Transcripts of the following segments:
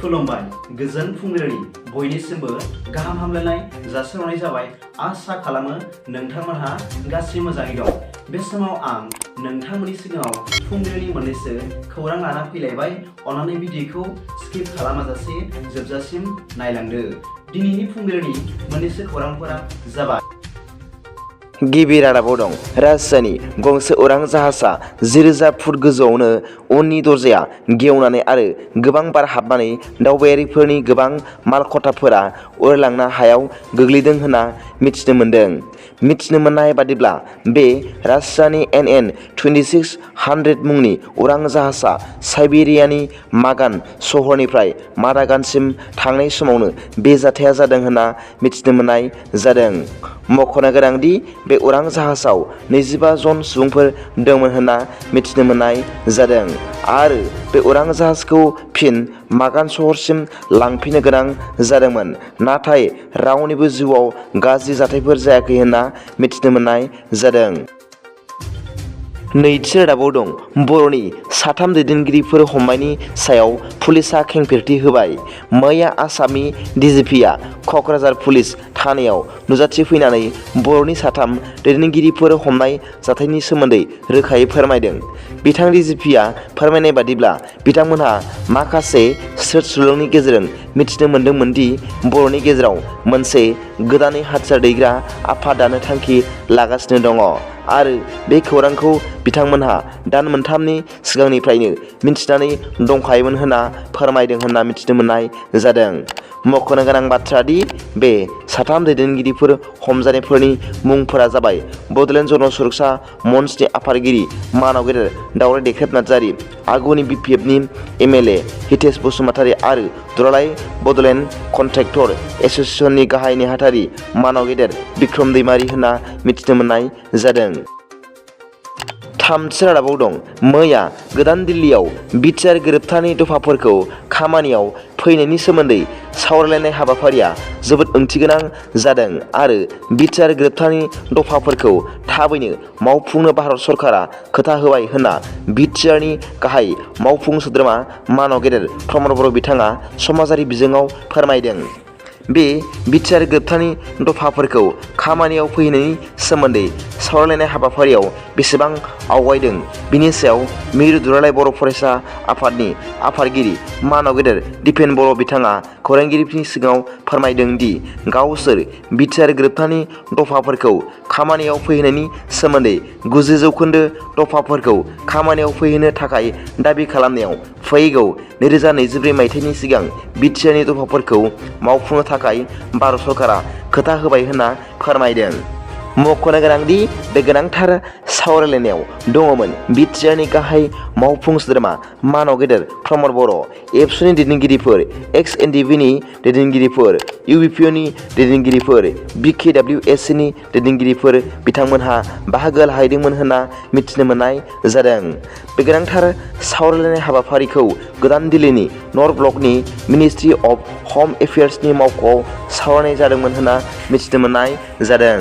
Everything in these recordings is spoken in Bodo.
खुलुमबाय गोजोन फुंबिलिनि बयनिसिमबो गाहाम हामलायनाय जासिहरनाय जाबाय। आसा खालामो नोंथांमोनहा गासै मोजाङै दं। बे समाव आं नोंथांमोननि सिगाङाव फुंबिलिनि मोननैसो खौरां लाना फैलायबाय। अन्नानै भिडिअखौ स्किप खालामाजासे जोबजासिम नायलांदो। दिनैनि फुंबिलिनि मोननैसो खौरांफोरा जाबाय। गिबि रादाबाव दं राजधानी गंसे उरां जाहाजा 1000 फुट गोजौआवनो उननि दरजाया गेवनानै आरो गोबां बार हाबनानै दावबायारिफोरनि गोबां मालखथाफोरा उरायलांना हायाव गोग्लैदों होनना मिथिनो मोन्दों। मिथिनो मोननाय बादिब्ला बे राजधानी NN-2600 मुंनि उरां जाहाजा साइबेरियानि मागान सहरनिफ्राय मादागानसिम थांनाय समावनो बे जाथाया जादों होनना मिथिनो मोननाय जादों। मख'नो गोनांदि बे उरां जाहाजाव 25 जन सुबुंफोर दंमोन होनना मिथिनो मोननाय जादों आरो बे उरां जाहाजखौ फिन मागान सहरसिम लांफिननो गोनां जादोंमोन, नाथाय रावनिबो जिउआव गाज्रि जाथायफोर जायाखै होनना मिथिनो मोननाय जादों। नैथि रादाबाव दं बर'नि 3 दैदेनगिरिफोर हमनायनि सायाव पुलिसआ खेंफोरथि होबाय। मैया आसामनि DGPआ क'क्राझार पुलिस थानायाव नुजाथिफैनानै बर'नि 3 दैदेनगिरिफोर हमनाय जाथायनि सोमोन्दै रोखायै फोरमायदों। बिथां DGPआ फोरमायनाय बादिब्ला बिथांमोनहा माखासे सोदोमस्रिनि गेजेरजों मिथिनो मोन्दोंमोन दि बर'नि गेजेराव मोनसे गोदानै हाथियार दैग्रा आफाद दानो थांखि लागासिनो दङ आरो बे खौरांखौ बिथांमोनहा दान मोनथामनि सिगांनिफ्रायनो मिथिनानै दंखायोमोन होनना फोरमायदों होनना मिथिनो मोननाय जादों। मख'नो गोनां बाथ्रा दि बे 3 दैदेनगिरिफोर हमजानायफोरनि मुंफोरा जाबाय बड'लेण्ड जन सुरक्षा मन्चनि आफादगिरि मानाव गेदेर दावराय देख्रेब नार्जारी, आगुनि BPFनि MLA हितेश बसुमतारी आरो दुलाराय बड'लेण्ड कन्ट्रेक्टर एस'सिएशननि गाहाय नेहाथारि मानाव गेदेर बिक्रम दैमारी होनना मिथिनो मोननाय जादों। थामथि रादाबाव दं मैया गोदान दिल्लीयाव BTR गोरोबथानि दफाफोरखौ खामानियाव फैनायनि सोमोन्दै सावरायलायनाय हाबाफारिया जोबोद ओंथिगोनां जादों आरो BTR गोरोबथानि दफाफोरखौ थाबैनो मावफुंनो भारत सरकारा खोथा होबाय होनना BTRनि गाहाय मावफुं सोद्रोमा मानाव गेदेर प्रमद बर' बिथाङा समाजारि बिजोङाव फोरमायदों। बे BTR गोरोबथानि दफाफोरखौ खामानियाव फैनायनि सोमोन्दै सावरायलायनाय हाबाफारियाव बेसेबां आवगायदों बिनि सायाव मिरु दुलाराय बर' फरायसा आफादनि आफादगिरि मानाव गेदेर दिपेन बर' बिथाङा खौरांगिरिफोरनि सिगाङाव फोरमायदों दि गावसोर BTR गोरोबथानि दफाफोरखौ खामानियाव फैहोनायनि सोमोन्दै 90% दफाफोरखौ खामानियाव फैहोनो थाखाय दाबि खालामनायाव फैगौ 2024 मायथाइनि सिगां BTRनि दफाफोरखौ मावफुंनो थाखाय भारत सरकारा खोथा होबाय होनना फोरमायदों। मख'नो गोनांदि बे गोनांथार सावरायलायनायाव दङमोन BTRनि गाहाय मावफुं सोद्रोमा मानाव गेदेर प्रमद बर', एबसुनि दैदेनगिरिफोर, XNDBनि दैदेनगिरिफोर, UBPनि दैदेनगिरिफोर, BKWSCनि दैदेनगिरिफोर बिथांमोनहा बाहागो लाहैदोंमोन होनना मिथिनो मोननाय जादों। बे गोनांथार सावरायलायनाय हाबाफारिखौ गोदान दिल्लीनि नर्थ ब्लकनि मिनिस्ट्रि अफ हम एफेयार्सनि मावख'आव सावरायनाय जादोंमोन होनना मिथिनो मोननाय जादों।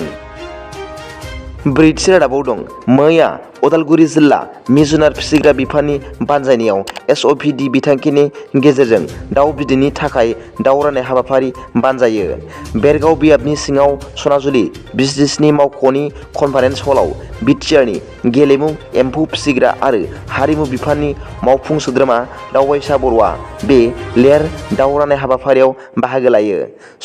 ब्रैथि रादाबाव दं मैया उदालगुरि जिल्ला मि-जुनार फिसिग्रा बिफाननि बानजायनायाव SOPD बिथांखिनि गेजेरजों दाउ बिदैनि थाखाय दाउ राननाय हाबाफारि बानजायो। बेरगाव बियाबनि सिङाव सनाजुलि बिजनेसनि मावख'नि कनफारेन्स हलाव BTRनि गेलेमु एम्फौ फिसिग्रा आरो हारिमु बिफाननि मावफुं सोद्रोमा दावबायसा बर'आ बे लेयार दाउ राननाय हाबाफारियाव बाहागो लायो।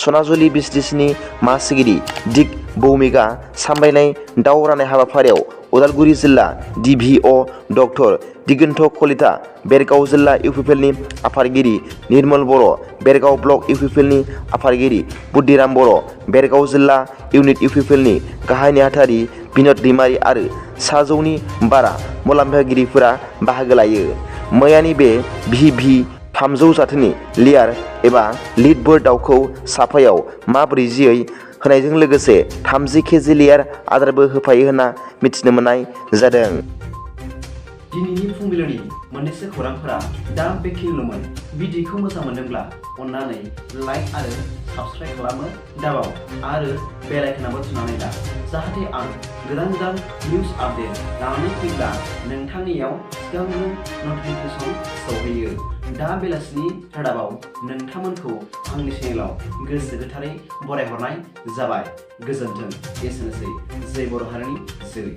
सनाजुलि बिजनेसनि मासिगिरि दिग भौमिकआ सामलायनाय दाउ राननाय हाबाफारियाव उदालगुरि जिल्ला DVO डक्टर दिगन्त कलिता, बेरगाव जिल्ला UPPLनि आफादगिरि निर्मल बर', बेरगाव ब्लक UPPLनि आफादगिरि बुद्धिराम बर', बेरगाव जिल्ला इउनिट UPPLनि गाहाय नेहाथारि बिनद दैमारी आरो 100नि बारा मुलाम्फागिरिफोरा बाहागो लायो। मैयानि बे VV300 जाथोनि लेयार एबा लिड बार्ड दाउखौ साफायाव ब्रैजियै होनायजों लोगोसे 30 केजि लेयार आदारबो होफायो होनना मिथिनो मोननाय जादों। दिनैनि फुंबिलिनि मोननैसो खौरांफोरा दा बेखिनिल'मोन। भिडिअखौ मोजां मोनदोंब्ला अन्नानै लाइक आरो साबस्क्राइब खालामनो दाबाव आरो बेल आइकनआवबो थुनानै ला, जाहाथे आं गोदान निउज आपडेट लानानै फैब्ला नोंथांनियाव सिगांनो नटिफिकेसन सौहैयो। दा बेलासिनि रादाबाव नोंथांमोनखौ आंनि चेनेलाव गोसो गोथारै बरायहरनाय जाबाय। गोजोन्थों। एसेनोसै। जै बर' हारिनि जै।